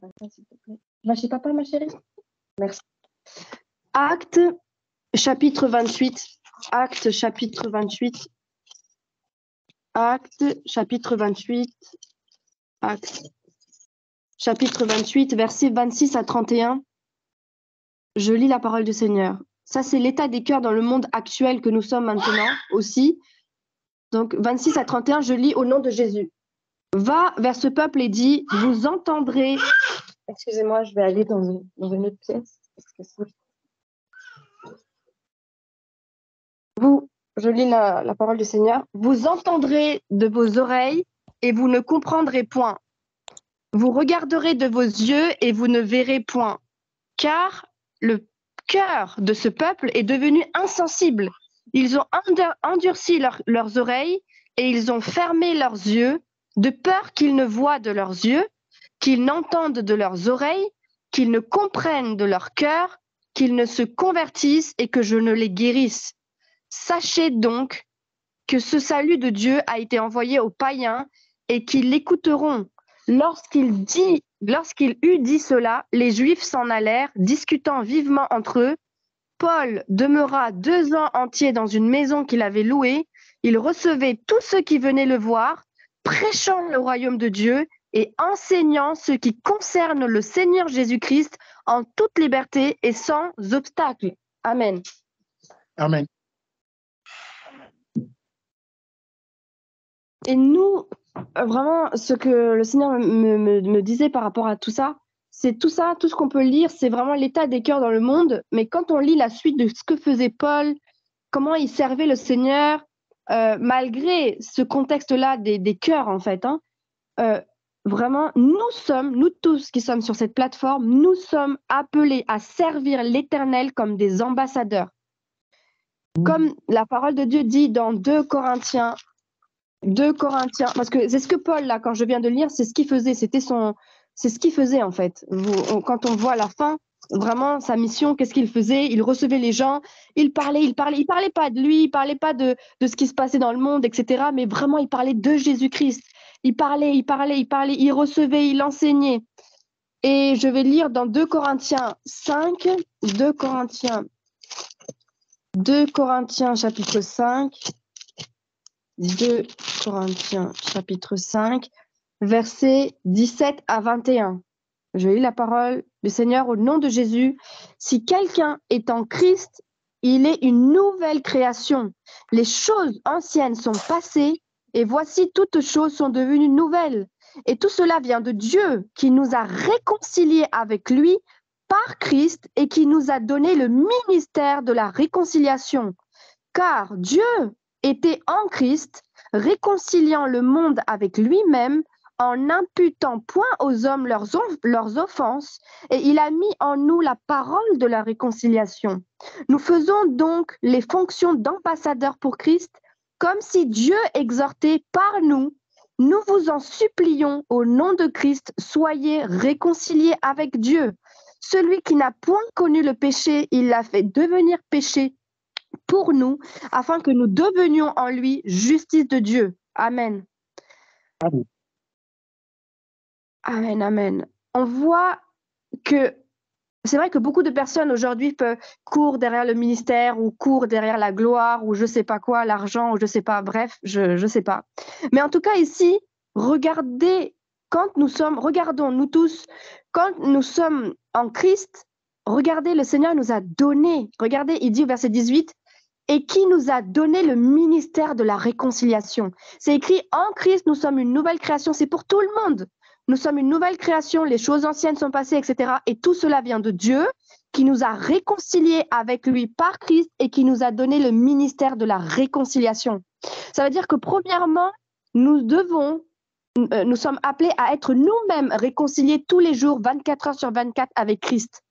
Attends, s'il te plaît. Va chez papa, ma chérie. Merci. Actes, chapitre 28. Actes, chapitre 28. Actes, chapitre 28. Actes, chapitre 28, versets 26 à 31. Je lis la parole du Seigneur. Ça, c'est l'état des cœurs dans le monde actuel que nous sommes maintenant aussi. Donc, 26 à 31, je lis au nom de Jésus. Va vers ce peuple et dis, vous entendrez... Excusez-moi, je vais aller dans une autre pièce. Je lis la parole du Seigneur. Vous entendrez de vos oreilles et vous ne comprendrez point. Vous regarderez de vos yeux et vous ne verrez point. Car le cœur de ce peuple est devenu insensible. Ils ont endurci leurs oreilles et ils ont fermé leurs yeux, de peur qu'ils ne voient de leurs yeux, qu'ils n'entendent de leurs oreilles, qu'ils ne comprennent de leur cœur, qu'ils ne se convertissent et que je ne les guérisse. Sachez donc que ce salut de Dieu a été envoyé aux païens et qu'ils l'écouteront. Lorsqu'il eut dit cela, les Juifs s'en allèrent, discutant vivement entre eux. Paul demeura 2 ans entiers dans une maison qu'il avait louée. Il recevait tous ceux qui venaient le voir, prêchant le royaume de Dieu et enseignant ce qui concerne le Seigneur Jésus-Christ en toute liberté et sans obstacle. Amen. Amen. Et nous, vraiment, ce que le Seigneur me disait par rapport à tout ça, tout ce qu'on peut lire, c'est vraiment l'état des cœurs dans le monde. Mais quand on lit la suite de ce que faisait Paul, comment il servait le Seigneur, malgré ce contexte-là des cœurs, en fait, vraiment, nous tous qui sommes sur cette plateforme, nous sommes appelés à servir l'Éternel comme des ambassadeurs. Comme la parole de Dieu dit dans 2 Corinthiens, parce que c'est ce que Paul, là, quand je viens de lire, c'est ce qu'il faisait, c'est ce qu'il faisait en fait. Quand on voit la fin, vraiment sa mission, qu'est-ce qu'il faisait? Il recevait les gens, il parlait pas de lui, il parlait pas de ce qui se passait dans le monde, etc. Mais vraiment, il parlait de Jésus-Christ. Il parlait, il recevait, il enseignait. Et je vais lire dans 2 Corinthiens 5, 2 Corinthiens chapitre 5. 2 Corinthiens chapitre 5, versets 17 à 21. Je lis la parole du Seigneur au nom de Jésus. Si quelqu'un est en Christ, il est une nouvelle création. Les choses anciennes sont passées et voici toutes choses sont devenues nouvelles. Et tout cela vient de Dieu qui nous a réconciliés avec lui par Christ et qui nous a donné le ministère de la réconciliation. Car Dieu était en Christ, réconciliant le monde avec lui-même, en n'imputant point aux hommes leurs offenses, et il a mis en nous la parole de la réconciliation. Nous faisons donc les fonctions d'ambassadeurs pour Christ, comme si Dieu exhortait par nous. Nous vous en supplions au nom de Christ, soyez réconciliés avec Dieu. Celui qui n'a point connu le péché, il l'a fait devenir péché pour nous, afin que nous devenions en lui justice de Dieu. Amen. Amen. Amen, amen. On voit que c'est vrai que beaucoup de personnes aujourd'hui courent derrière le ministère ou courent derrière la gloire ou je sais pas quoi, l'argent ou je sais pas, bref, je sais pas. Mais en tout cas ici, regardons nous tous, quand nous sommes en Christ, regardez, le Seigneur nous a donné, regardez, il dit au verset 18, et qui nous a donné le ministère de la réconciliation. C'est écrit, en Christ, nous sommes une nouvelle création, c'est pour tout le monde. Nous sommes une nouvelle création, les choses anciennes sont passées, etc. Et tout cela vient de Dieu, qui nous a réconciliés avec lui par Christ et qui nous a donné le ministère de la réconciliation. Ça veut dire que premièrement, nous sommes appelés à être nous-mêmes réconciliés tous les jours, 24 heures sur 24 avec Christ.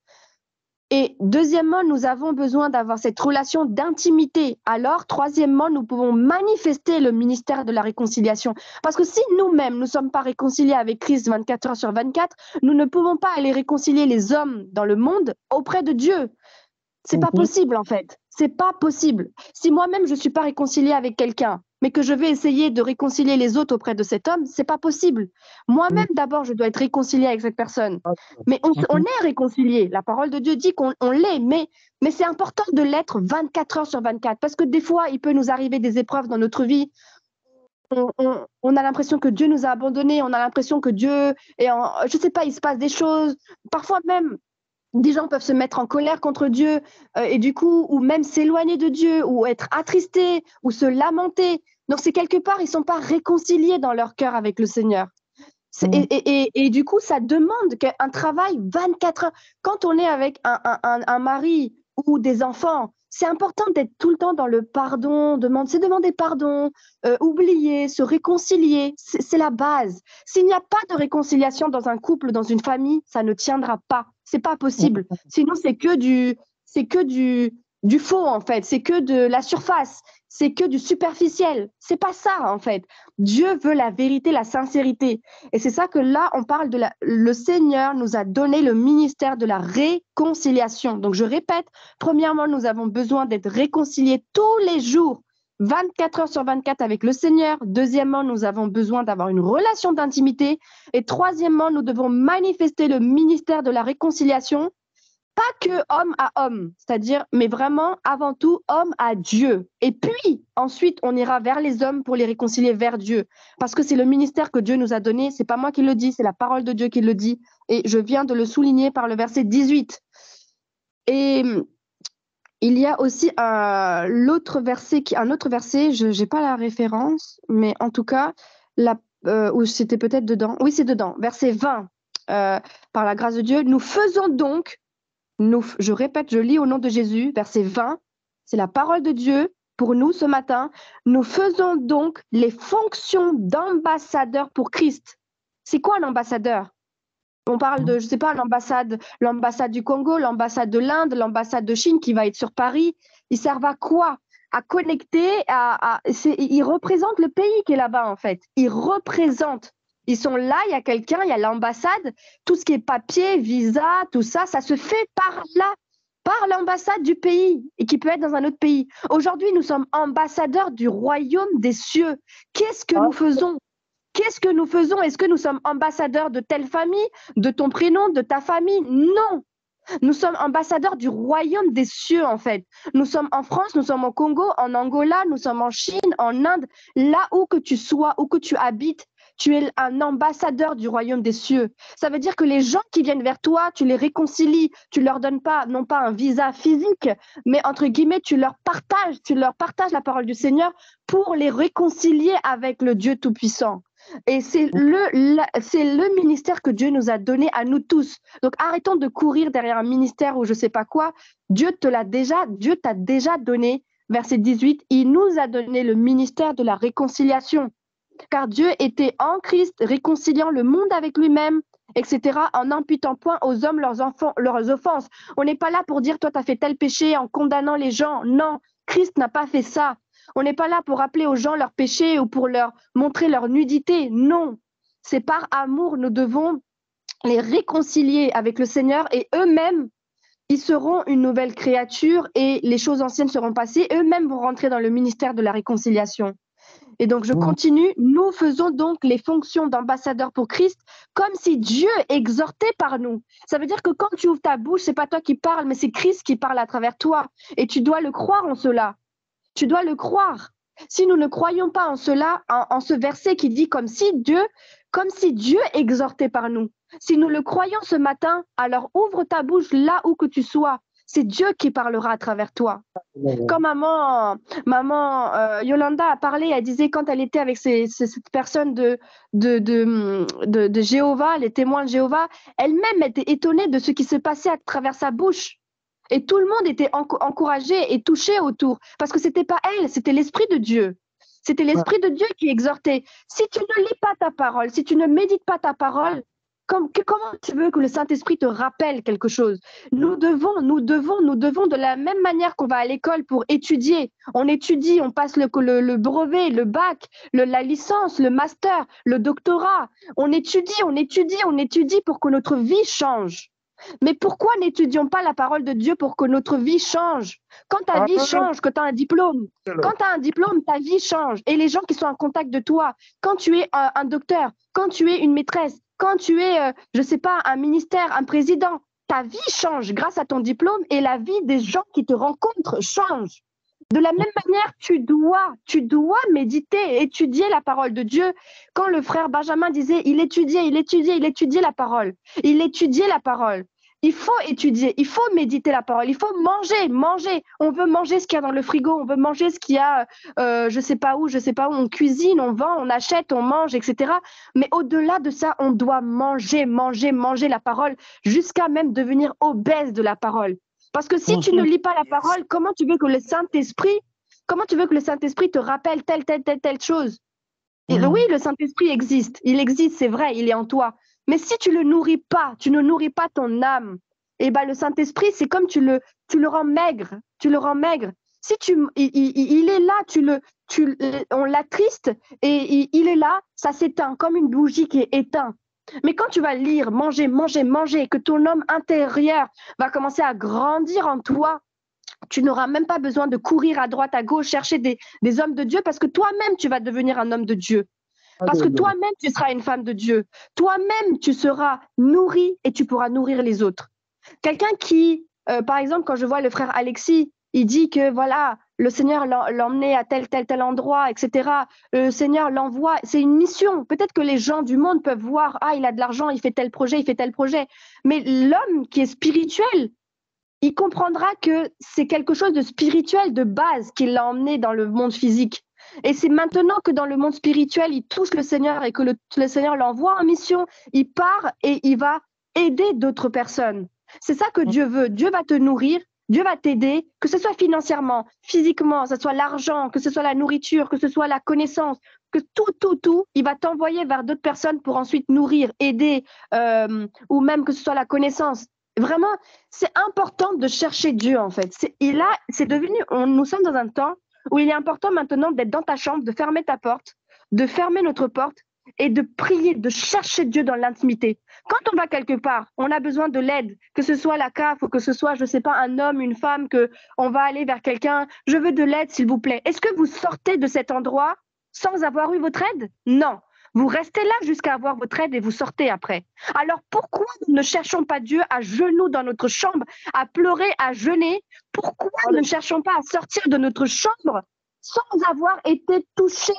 Et deuxièmement, nous avons besoin d'avoir cette relation d'intimité. Alors, troisièmement, nous pouvons manifester le ministère de la réconciliation. Parce que si nous-mêmes, nous ne sommes pas réconciliés avec Christ 24 heures sur 24, nous ne pouvons pas aller réconcilier les hommes dans le monde auprès de Dieu. C'est pas possible, en fait. C'est pas possible. Si moi-même, je ne suis pas réconciliée avec quelqu'un, mais que je vais essayer de réconcilier les autres auprès de cet homme, c'est pas possible. Moi-même, d'abord, je dois être réconcilié avec cette personne. Mais on est réconcilié. La parole de Dieu dit qu'on l'est, mais c'est important de l'être 24 heures sur 24, parce que des fois, il peut nous arriver des épreuves dans notre vie. On a l'impression que Dieu nous a abandonnés, on a l'impression que Dieu je sais pas, il se passe des choses. Parfois même, des gens peuvent se mettre en colère contre Dieu et du coup, ou même s'éloigner de Dieu, ou être attristés, ou se lamenter. Donc c'est quelque part, ils ne sont pas réconciliés dans leur cœur avec le Seigneur. Et du coup, ça demande un travail 24 heures. Quand on est avec un mari ou des enfants, c'est important d'être tout le temps dans le pardon, c'est demander pardon, oublier, se réconcilier. C'est la base. S'il n'y a pas de réconciliation dans un couple, dans une famille, ça ne tiendra pas. C'est pas possible. Sinon, c'est que du faux, en fait. C'est que de la surface. C'est que du superficiel. C'est pas ça, en fait. Dieu veut la vérité, la sincérité. Et c'est ça que là, on parle le Seigneur nous a donné le ministère de la réconciliation. Donc, je répète, premièrement, nous avons besoin d'être réconciliés tous les jours, 24 heures sur 24 avec le Seigneur. Deuxièmement, nous avons besoin d'avoir une relation d'intimité. Et troisièmement, nous devons manifester le ministère de la réconciliation. Pas que homme à homme, c'est-à-dire, mais vraiment, avant tout, homme à Dieu. Et puis, ensuite, on ira vers les hommes pour les réconcilier vers Dieu. Parce que c'est le ministère que Dieu nous a donné. C'est pas moi qui le dis, c'est la parole de Dieu qui le dit. Et je viens de le souligner par le verset 18. Et il y a aussi un autre verset, je n'ai pas la référence, mais en tout cas, où c'était peut-être dedans. Oui, c'est dedans. Verset 20. Par la grâce de Dieu, nous faisons donc. Je répète, je lis au nom de Jésus, verset 20, c'est la parole de Dieu pour nous ce matin. Nous faisons donc les fonctions d'ambassadeur pour Christ. C'est quoi un ambassadeur? On parle de, je ne sais pas, l'ambassade du Congo, l'ambassade de l'Inde, l'ambassade de Chine qui va être sur Paris. Ils servent à quoi? À connecter, ils représentent le pays qui est là-bas en fait. Ils représentent. Ils sont là, il y a quelqu'un, il y a l'ambassade, tout ce qui est papier, visa, tout ça, ça se fait par là, par l'ambassade du pays et qui peut être dans un autre pays. Aujourd'hui, nous sommes ambassadeurs du royaume des cieux. Qu'est-ce que nous faisons? Qu'est-ce que nous faisons? Est-ce que nous sommes ambassadeurs de telle famille, de ton prénom, de ta famille? Non. Nous sommes ambassadeurs du royaume des cieux, en fait. Nous sommes en France, nous sommes au Congo, en Angola, nous sommes en Chine, en Inde. Là où que tu sois, où que tu habites, tu es un ambassadeur du royaume des cieux. Ça veut dire que les gens qui viennent vers toi, tu les réconcilies, tu leur donnes pas, non pas un visa physique, mais entre guillemets, tu leur partages la parole du Seigneur pour les réconcilier avec le Dieu Tout-Puissant. Et c'est le ministère que Dieu nous a donné à nous tous. Donc arrêtons de courir derrière un ministère ou je sais pas quoi. Dieu t'a déjà donné, verset 18, il nous a donné le ministère de la réconciliation. Car Dieu était en Christ, réconciliant le monde avec lui-même, etc., en n'imputant point aux hommes leurs offenses. On n'est pas là pour dire, toi, tu as fait tel péché en condamnant les gens. Non, Christ n'a pas fait ça. On n'est pas là pour rappeler aux gens leurs péchés ou pour leur montrer leur nudité. Non, c'est par amour, nous devons les réconcilier avec le Seigneur et eux-mêmes, ils seront une nouvelle créature et les choses anciennes seront passées. Eux-mêmes vont rentrer dans le ministère de la réconciliation. Et donc, je continue. Nous faisons donc les fonctions d'ambassadeur pour Christ comme si Dieu exhortait par nous. Ça veut dire que quand tu ouvres ta bouche, c'est pas toi qui parles, mais c'est Christ qui parle à travers toi. Et tu dois le croire en cela. Tu dois le croire. Si nous ne croyons pas en cela, en ce verset qui dit comme si Dieu exhortait par nous. Si nous le croyons ce matin, alors ouvre ta bouche là où que tu sois. C'est Dieu qui parlera à travers toi. Quand maman Yolanda a parlé, elle disait quand elle était avec cette personne de Jéhovah, les témoins de Jéhovah, elle-même était étonnée de ce qui se passait à travers sa bouche. Et tout le monde était encouragé et touché autour, parce que c'était pas elle, c'était l'Esprit de Dieu. C'était l'Esprit de Dieu qui exhortait. Si tu ne lis pas ta parole, si tu ne médites pas ta parole, comment tu veux que le Saint-Esprit te rappelle quelque chose? Nous devons de la même manière qu'on va à l'école pour étudier. On étudie, on passe le brevet, le bac, la licence, le master, le doctorat. On étudie pour que notre vie change. Mais pourquoi n'étudions pas la parole de Dieu pour que notre vie change? Quand ta vie change, que tu as un diplôme, quand tu as un diplôme, ta vie change. Et les gens qui sont en contact de toi, quand tu es un docteur, quand tu es une maîtresse, quand tu es, je ne sais pas, un ministère, un président, ta vie change grâce à ton diplôme et la vie des gens qui te rencontrent change. De la même manière, tu dois méditer, étudier la parole de Dieu. Quand le frère Benjamin disait, il étudiait la parole. Il étudiait la parole. Il faut étudier, il faut méditer la parole, il faut manger. On veut manger ce qu'il y a dans le frigo, on veut manger ce qu'il y a, je sais pas où, on cuisine, on vend, on achète, on mange, etc. Mais au-delà de ça, on doit manger la parole jusqu'à même devenir obèse de la parole. Parce que si tu ne lis pas la parole, comment tu veux que le Saint-Esprit te rappelle telle chose? Et oui, le Saint-Esprit existe, c'est vrai, il est en toi. Mais si tu le nourris pas, tu ne nourris pas ton âme, et ben le Saint-Esprit, c'est comme tu le rends maigre, Si il est là, on l'attriste et il est là, ça s'éteint comme une bougie qui est éteinte. Mais quand tu vas lire, manger, que ton homme intérieur va commencer à grandir en toi, tu n'auras même pas besoin de courir à droite, à gauche, chercher des hommes de Dieu parce que toi-même, tu vas devenir un homme de Dieu. Parce que toi-même, tu seras une femme de Dieu. Toi-même, tu seras nourri et tu pourras nourrir les autres. Quelqu'un qui, par exemple, quand je vois le frère Alexis, il dit que voilà, le Seigneur l'emmenait à tel endroit, etc. Le Seigneur l'envoie. C'est une mission. Peut-être que les gens du monde peuvent voir, ah, il a de l'argent, il fait tel projet. Mais l'homme qui est spirituel, il comprendra que c'est quelque chose de spirituel, de base, qui l'a emmené dans le monde physique. Et c'est maintenant que dans le monde spirituel, il touche le Seigneur et que le Seigneur l'envoie en mission, il part et il va aider d'autres personnes. C'est ça que Dieu veut. Dieu va te nourrir, Dieu va t'aider, que ce soit financièrement, physiquement, que ce soit l'argent, que ce soit la nourriture, que ce soit la connaissance, que tout, il va t'envoyer vers d'autres personnes pour ensuite nourrir, aider, ou même que ce soit la connaissance. Vraiment, c'est important de chercher Dieu, en fait. Nous sommes dans un temps où il est important maintenant d'être dans ta chambre, de fermer ta porte, de fermer notre porte et de prier, de chercher Dieu dans l'intimité. Quand on va quelque part, on a besoin de l'aide, que ce soit la CAF ou que ce soit, je ne sais pas, un homme, une femme, qu'on va aller vers quelqu'un, je veux de l'aide, s'il vous plaît. Est-ce que vous sortez de cet endroit sans avoir eu votre aide? Non. Vous restez là jusqu'à avoir votre aide et vous sortez après. Alors pourquoi nous ne cherchons pas Dieu à genoux dans notre chambre, à pleurer, à jeûner? Pourquoi nous ne cherchons pas à sortir de notre chambre sans avoir été touché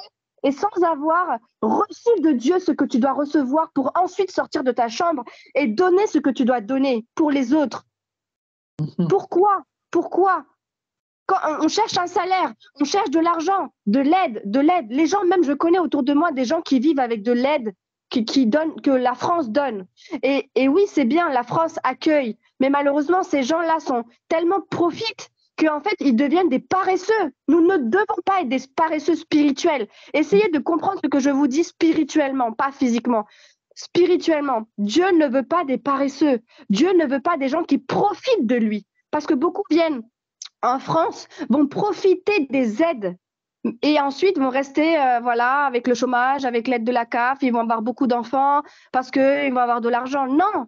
et sans avoir reçu de Dieu ce que tu dois recevoir pour ensuite sortir de ta chambre et donner ce que tu dois donner pour les autres? Pourquoi? Quand on cherche un salaire, on cherche de l'argent, de l'aide. Les gens, même je connais autour de moi des gens qui vivent avec de l'aide que la France donne. Et oui, c'est bien, la France accueille. Mais malheureusement, ces gens-là profitent qu'en fait, ils deviennent des paresseux. Nous ne devons pas être des paresseux spirituels. Essayez de comprendre ce que je vous dis spirituellement, pas physiquement. Spirituellement, Dieu ne veut pas des paresseux. Dieu ne veut pas des gens qui profitent de lui. Parce que beaucoup viennent en France, vont profiter des aides et ensuite vont rester avec le chômage, avec l'aide de la CAF, ils vont avoir beaucoup d'enfants parce qu'ils vont avoir de l'argent. Non,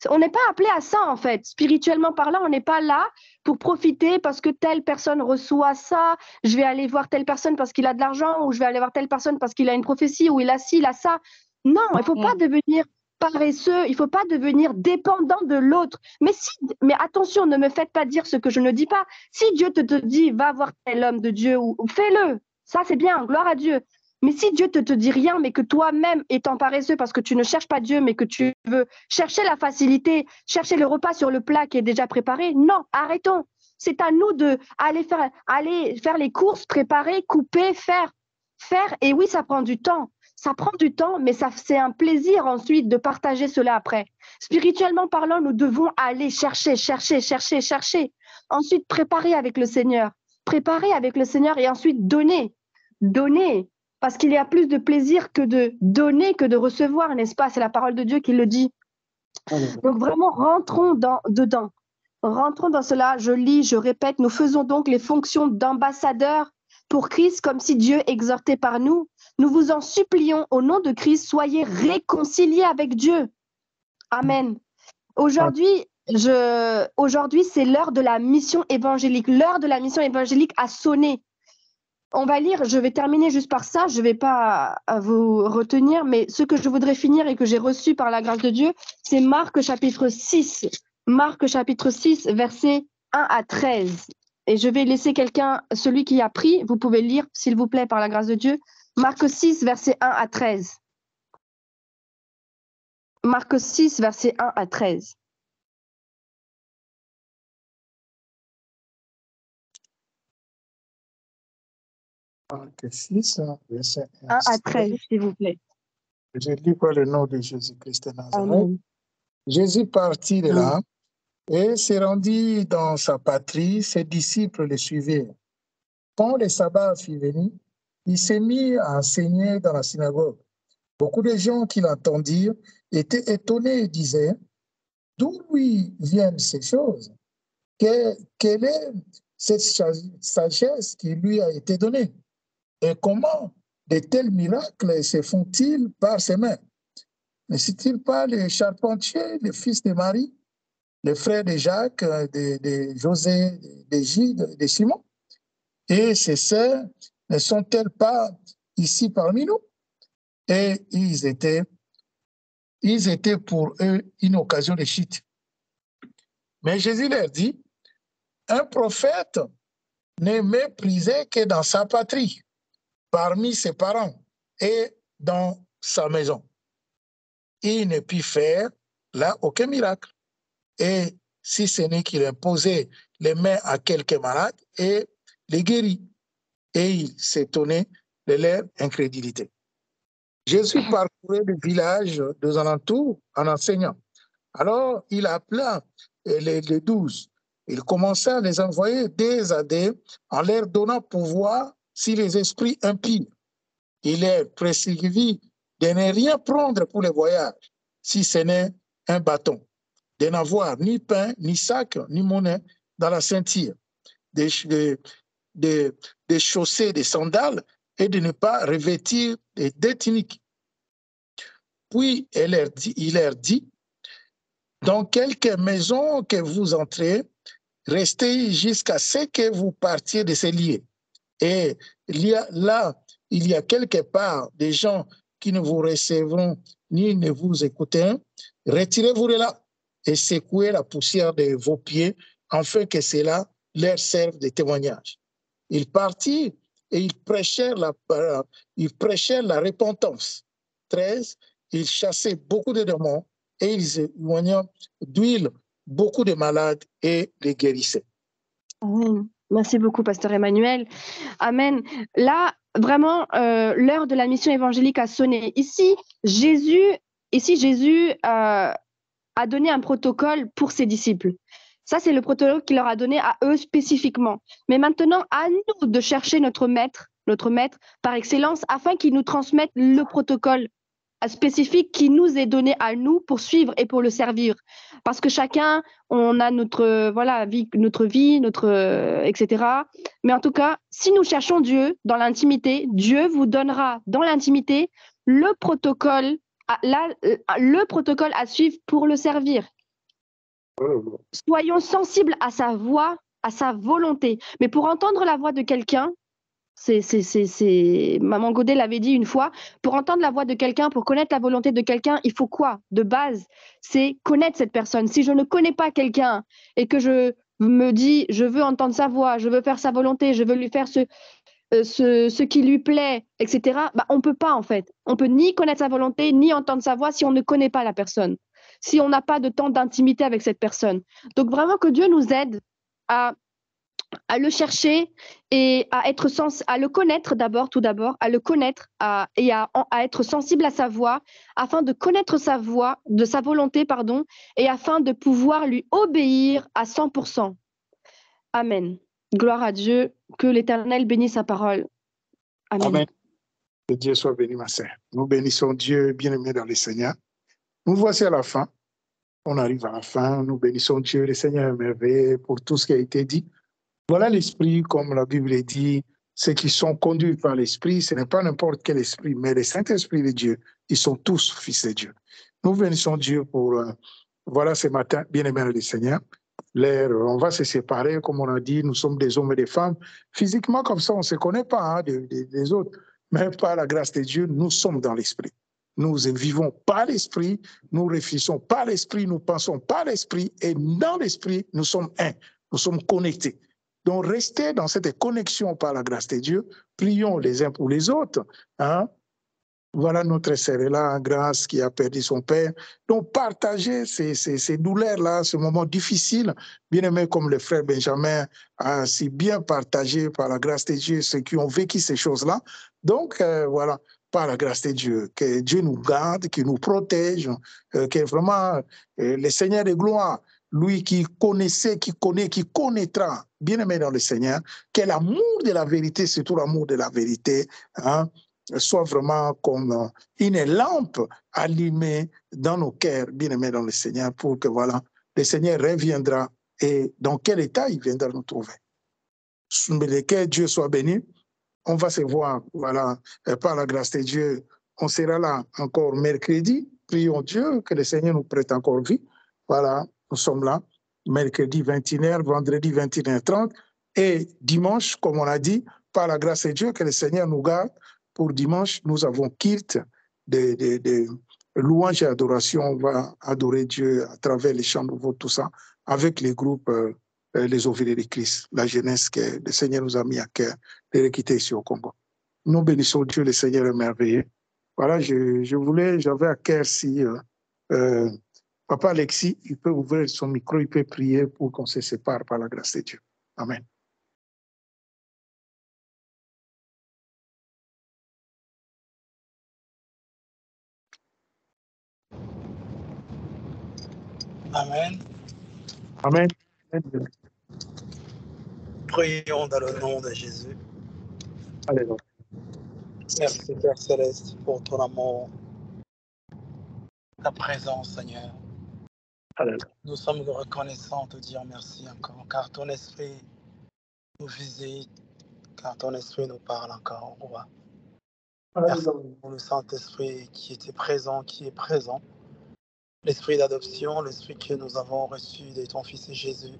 on n'est pas appelé à ça en fait. Spirituellement parlant, on n'est pas là pour profiter parce que telle personne reçoit ça, je vais aller voir telle personne parce qu'il a de l'argent ou je vais aller voir telle personne parce qu'il a une prophétie ou il a ci, il a ça. Non, il ne faut pas devenir paresseux, il ne faut pas devenir dépendant de l'autre. Mais attention, ne me faites pas dire ce que je ne dis pas. Si Dieu te dit, va voir tel homme de Dieu, ou fais-le. Ça, c'est bien, gloire à Dieu. Mais si Dieu te dit rien, mais que toi-même, étant paresseux, parce que tu ne cherches pas Dieu, mais que tu veux chercher la facilité, chercher le repas sur le plat qui est déjà préparé, non, arrêtons. C'est à nous d'aller faire les courses, préparer, couper, faire. Et oui, ça prend du temps. Ça prend du temps, mais c'est un plaisir ensuite de partager cela après. Spirituellement parlant, nous devons aller chercher. Ensuite, préparer avec le Seigneur et ensuite donner. Parce qu'il y a plus de plaisir que de donner que de recevoir, n'est-ce pas? C'est la parole de Dieu qui le dit. Donc vraiment, rentrons dedans. Rentrons dans cela. Je lis, je répète, nous faisons donc les fonctions d'ambassadeurs pour Christ comme si Dieu exhortait par nous. Nous vous en supplions au nom de Christ, soyez réconciliés avec Dieu. Amen. Aujourd'hui, Aujourd'hui, c'est l'heure de la mission évangélique. L'heure de la mission évangélique a sonné. On va lire, je vais terminer juste par ça, je ne vais pas vous retenir, mais ce que je voudrais finir et que j'ai reçu par la grâce de Dieu, c'est Marc chapitre 6. Marc chapitre 6, versets 1 à 13. Et je vais laisser quelqu'un, celui qui a pris, vous pouvez lire, s'il vous plaît, par la grâce de Dieu. Marc 6, versets 1 à 13. Marc 6, versets 1 à 13. Marc 6, verset 1 à 13, s'il vous plaît. Je lis par le nom de Jésus-Christ de Nazareth. Amen. Jésus partit de là et se rendit dans sa patrie. Ses disciples le suivaient. Quand le sabbat fut venu, il s'est mis à enseigner dans la synagogue. Beaucoup de gens qui l'entendirent étaient étonnés et disaient: d'où lui viennent ces choses? Quelle est cette sagesse qui lui a été donnée? Et comment de tels miracles se font-ils par ses mains? Ne sont-ils pas les charpentiers, les fils de Marie, les frères de Jacques, de José, de Gide, de Simon? Et ces sœurs ne sont-elles pas ici parmi nous? Et ils étaient pour eux une occasion de chute. Mais Jésus leur dit: un prophète n'est méprisé que dans sa patrie, parmi ses parents et dans sa maison. Il ne put faire là aucun miracle. Et si ce n'est qu'il imposait les mains à quelques malades et les guérit. Et il s'étonnait de leur incrédulité. Jésus parcourait le village des alentours en enseignant. Alors il appela les 12. Il commença à les envoyer des à des en leur donnant pouvoir sur les esprits impies. Il leur prescrivit de ne rien prendre pour le voyage, si ce n'est un bâton, de n'avoir ni pain, ni sac, ni monnaie dans la ceinture, des chaussées, des sandales, et de ne pas revêtir des tuniques. Puis il leur dit: dans quelque maison que vous entrez, restez jusqu'à ce que vous partiez de ces lieux. Et il y a quelque part des gens qui ne vous recevront ni ne vous écouteront. Retirez-vous de là et secouez la poussière de vos pieds, afin que cela leur serve de témoignage. Ils partirent et ils prêchèrent la repentance. 13. Ils chassaient beaucoup de démons et ils éloignaient d'huile beaucoup de malades et les guérissaient. Amen. Merci beaucoup, pasteur Emmanuel. Amen. Là, vraiment, l'heure de la mission évangélique a sonné. Ici, Jésus a donné un protocole pour ses disciples. Ça, c'est le protocole qu'il leur a donné à eux spécifiquement. Mais maintenant, à nous de chercher notre maître par excellence, afin qu'il nous transmette le protocole spécifique qui nous est donné à nous pour suivre et pour le servir. Parce que chacun, on a notre vie, etc. Mais en tout cas, si nous cherchons Dieu dans l'intimité, Dieu vous donnera dans l'intimité le protocole à suivre pour le servir. Soyons sensibles à sa voix, à sa volonté. Mais pour entendre la voix de quelqu'un, Maman Godet l'avait dit une fois, pour entendre la voix de quelqu'un, pour connaître la volonté de quelqu'un, il faut quoi? De base, c'est connaître cette personne. Si je ne connais pas quelqu'un et que je me dis, je veux entendre sa voix, je veux faire sa volonté, je veux lui faire ce qui lui plaît, etc., on ne peut pas en fait. On ne peut ni connaître sa volonté, ni entendre sa voix si on ne connaît pas la personne, si on n'a pas de temps d'intimité avec cette personne. Donc vraiment que Dieu nous aide à le chercher et à le connaître tout d'abord, à le connaître et à être sensible à sa voix, afin de connaître sa voix, de sa volonté, et afin de pouvoir lui obéir à 100%. Amen. Gloire à Dieu, que l'Éternel bénisse sa parole. Amen. Amen. Que Dieu soit béni, ma sœur. Nous bénissons Dieu, bien-aimé dans le Seigneur. Nous voici à la fin. On arrive à la fin. Nous bénissons Dieu, le Seigneur est merveilleux pour tout ce qui a été dit. Voilà l'esprit, comme la Bible dit, ceux qui sont conduits par l'esprit, ce n'est pas n'importe quel esprit, mais le Saint-Esprit de Dieu, ils sont tous fils de Dieu. Nous bénissons Dieu pour voilà ce matin, bien-aimés du Seigneur, on va se séparer, comme on a dit, nous sommes des hommes et des femmes. Physiquement, comme ça, on ne se connaît pas des autres. Mais par la grâce de Dieu, nous sommes dans l'esprit. Nous vivons par l'esprit, nous réfléchissons par l'esprit, nous pensons par l'esprit, et dans l'esprit, nous sommes un, nous sommes connectés. Donc, restez dans cette connexion par la grâce de Dieu, prions les uns pour les autres. Hein? Voilà notre sœur là en grâce qui a perdu son père. Donc, partagez ces douleurs-là, ce moment difficile, bien aimé comme le frère Benjamin a si bien partagé par la grâce de Dieu ceux qui ont vécu ces choses-là. Donc, voilà, par la grâce de Dieu, que Dieu nous garde, qu'il nous protège, que vraiment le Seigneur de gloire, lui qui connaissait, qui connaît, qui connaîtra, bien aimé dans le Seigneur, que l'amour de la vérité, surtout l'amour de la vérité, hein, soit vraiment comme une lampe allumée dans nos cœurs, bien-aimés dans le Seigneur, pour que voilà, le Seigneur reviendra et dans quel état il viendra nous trouver. Que Dieu soit béni. On va se voir, voilà, par la grâce de Dieu. On sera là encore mercredi. Prions Dieu que le Seigneur nous prête encore vie. Voilà, nous sommes là, mercredi 21h, vendredi 21h30 et dimanche, comme on a dit, par la grâce de Dieu, que le Seigneur nous garde. Pour dimanche, nous avons kilt de louanges et adoration. On va adorer Dieu à travers les chants nouveaux, tout ça, avec les groupes, les ouvriers de Christ, la jeunesse que le Seigneur nous a mis à cœur de l'équité ici au Congo. Nous bénissons Dieu, le Seigneur est merveilleux. Voilà, j'avais à cœur si Papa Alexis, il peut ouvrir son micro, il peut prier pour qu'on se sépare par la grâce de Dieu. Amen. Amen. Amen. Prions dans le nom de Jésus. Alléluia. Merci Père Céleste pour ton amour, ta présence Seigneur. Alléluia. Nous sommes reconnaissants de te dire merci encore, car ton esprit nous visite, car ton esprit nous parle encore, roi. Merci pour le Saint-Esprit qui était présent, qui est présent. L'esprit d'adoption, l'esprit que nous avons reçu de ton Fils Jésus.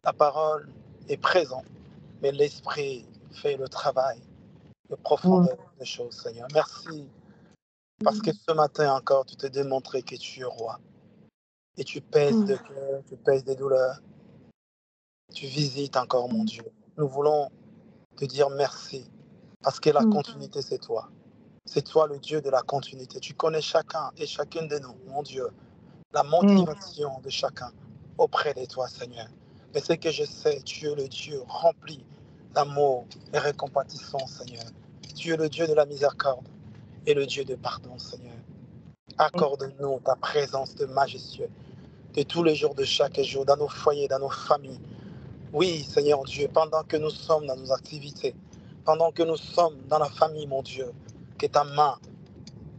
La parole est présente, mais l'esprit fait le travail de profondeur des choses, Seigneur. Merci, parce que ce matin encore, tu t'es démontré que tu es roi. Et tu pèses de cœur, tu pèses des douleurs. Tu visites encore, mon Dieu. Nous voulons te dire merci, parce que la continuité, c'est toi. C'est toi le Dieu de la continuité. Tu connais chacun et chacune de nous, mon Dieu, la motivation de chacun auprès de toi, Seigneur. Mais ce que je sais, tu es le Dieu rempli d'amour et récompatissant, Seigneur. Tu es le Dieu de la miséricorde et le Dieu de pardon, Seigneur. Accorde-nous ta présence de majestueux de tous les jours, de chaque jour, dans nos foyers, dans nos familles. Oui, Seigneur Dieu, pendant que nous sommes dans nos activités, pendant que nous sommes dans la famille, mon Dieu, que ta main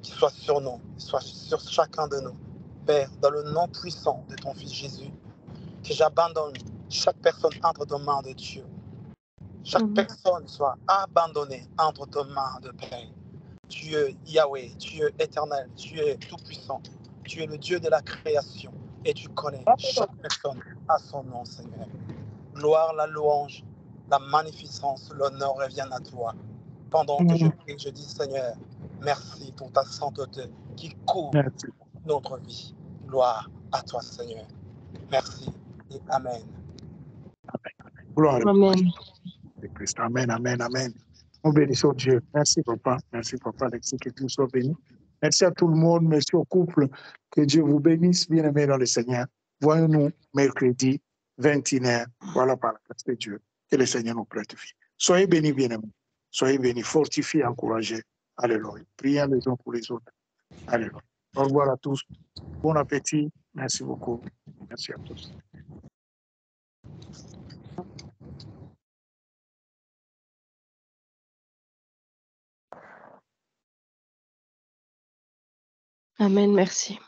soit sur nous, soit sur chacun de nous. Père, dans le nom puissant de ton Fils Jésus, que j'abandonne chaque personne entre tes mains de Dieu. Chaque personne soit abandonnée entre tes mains de Père. Tu es Yahweh, tu es éternel, tu es tout-puissant. Tu es le Dieu de la création et tu connais chaque personne à son nom, Seigneur. Gloire, la louange, la magnificence, l'honneur reviennent à toi. Pendant que je prie, je dis, Seigneur, merci pour ta sainteté qui couvre notre vie. Gloire à toi, Seigneur. Merci et Amen. Gloire Amen. à Christ. Amen, amen, amen. Nous bénissons Dieu. Merci, Papa. Merci, Papa Alexis, que Dieu soit béni. Merci à tout le monde. Merci au couple. Que Dieu vous bénisse, bien-aimés dans le Seigneur. Voyons-nous mercredi, 21h. Voilà, par la grâce de Dieu. Que le Seigneur nous prête vie. Soyez bénis, bien-aimés. Soyez bénis, fortifiés, encouragés. Alléluia. Prions les uns pour les autres. Alléluia. Au revoir à tous. Bon appétit. Merci beaucoup. Merci à tous. Amen, merci.